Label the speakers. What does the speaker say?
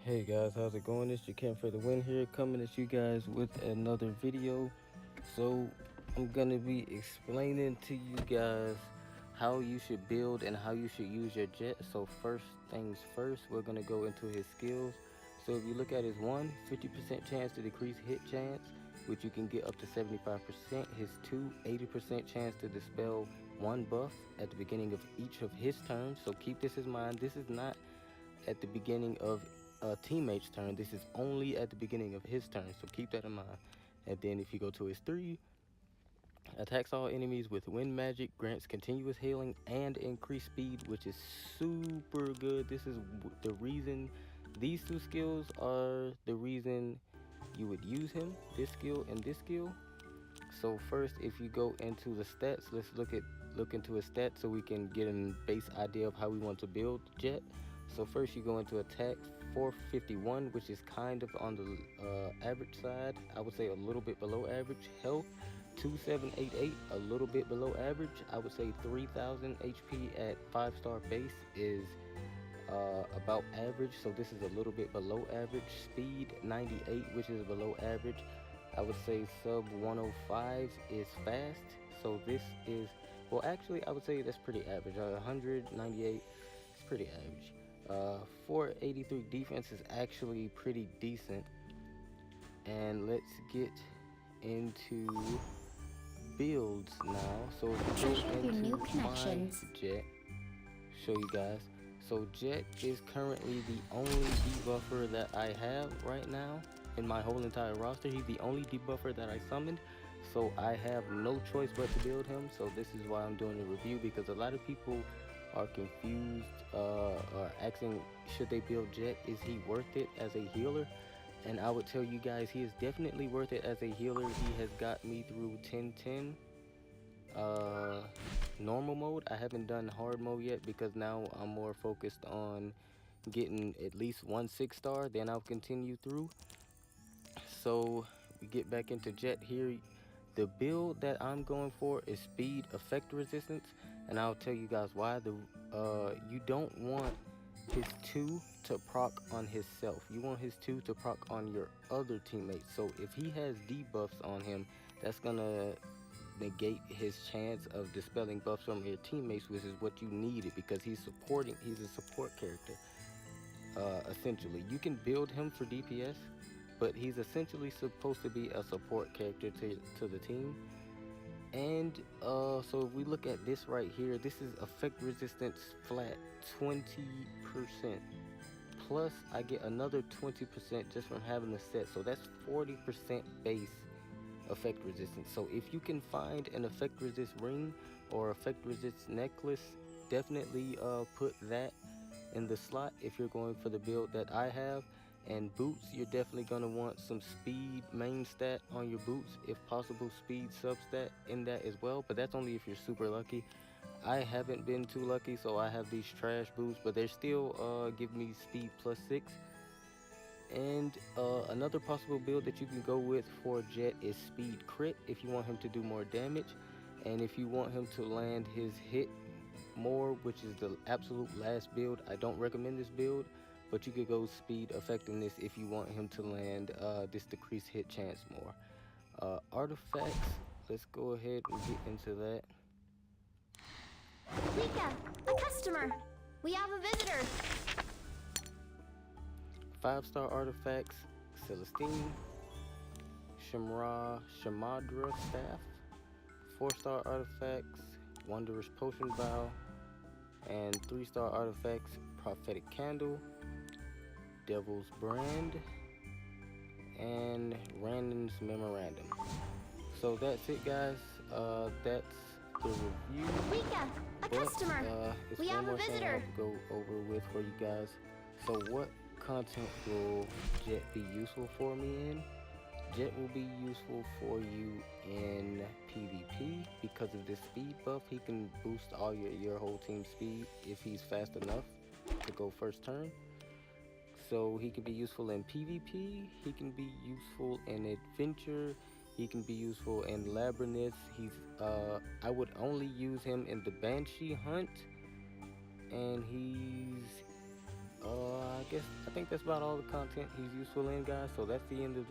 Speaker 1: Hey guys, how's it going? It's your Camp for the Win here, coming at you guys with another video. So I'm gonna be explaining to you guys how you should build and how you should use your jet. So first things first, we're gonna go into his skills. So if you look at his 50% chance to decrease hit chance, which you can get up to 75%. His 80% chance to dispel one buff at the beginning of each of his turns. So keep this in mind. This is not at the beginning of a teammate's turn. This is only at the beginning of his turn, so keep that in mind. And then if you go to his 3, attacks all enemies with wind magic, grants continuous healing and increased speed, which is super good. This is the reason, these two skills are the reason you would use him, this skill and this skill. So first, if you go into the stats, let's look into his stats so we can get a base idea of how we want to build Jet. So first you go into attack 451, which is kind of on the average side. I would say a little bit below average. Health 2788, a little bit below average. I would say 3000 HP at 5-star base is about average, so this is a little bit below average. Speed 98, which is below average. I would say sub 105 is fast, so this is, well, actually I would say that's pretty average. 198 is pretty average. 483 defense is actually pretty decent. And let's get into builds now. So if we go into my Jet, show you guys. So Jet is currently the only debuffer that I have right now in my whole entire roster. He's the only debuffer that I summoned, so I have no choice but to build him. So this is why I'm doing a review, because a lot of people are confused, or asking, should they build Jet? Is he worth it as a healer? And I would tell you guys, he is definitely worth it as a healer. He has got me through 10-10 normal mode. I haven't done hard mode yet because now I'm more focused on getting at least one 6-star, then I'll continue through. So we get back into Jet here. The build that I'm going for is speed effect resistance, and I'll tell you guys why. You don't want his 2 to proc on himself. You want his 2 to proc on your other teammates. So if he has debuffs on him, that's gonna negate his chance of dispelling buffs from your teammates, which is what you needed, because he's a support character. Essentially, you can build him for DPS, but he's essentially supposed to be a support character to the team. And so if we look at this right here, this is effect resistance flat 20%. Plus I get another 20% just from having the set, so that's 40% base effect resistance. So if you can find an effect resist ring or effect resist necklace, definitely put that in the slot if you're going for the build that I have. And boots, you're definitely going to want some speed main stat on your boots, if possible speed substat in that as well, but that's only if you're super lucky. I haven't been too lucky, so I have these trash boots, but they're still give me speed +6. And another possible build that you can go with for Jet is speed crit if you want him to do more damage, and if you want him to land his hit more, which is the absolute last build. I don't recommend this build, but you could go speed effectiveness if you want him to land this decreased hit chance more. Artifacts, let's go ahead and get into that.
Speaker 2: Rika, a customer. We have a visitor.
Speaker 1: 5-star artifacts: Celestine, Shamadra staff. 4-star artifacts: Wondrous potion bow. And 3-star artifacts: Prophetic candle, Devil's brand, and Random's memorandum. So that's it, guys. That's the review.
Speaker 2: Rika, a customer.
Speaker 1: It's
Speaker 2: we
Speaker 1: one
Speaker 2: have
Speaker 1: more
Speaker 2: a
Speaker 1: thing I
Speaker 2: visitor.
Speaker 1: have to go over with for you guys. So what content will Jet be useful for me in? Jet will be useful for you in PvP because of this speed buff. He can boost all your whole team speed if he's fast enough to go first turn. So he can be useful in PvP, he can be useful in adventure, he can be useful in labyrinth. I would only use him in the Banshee hunt, and he's I think that's about all the content he's useful in, guys. So that's the end of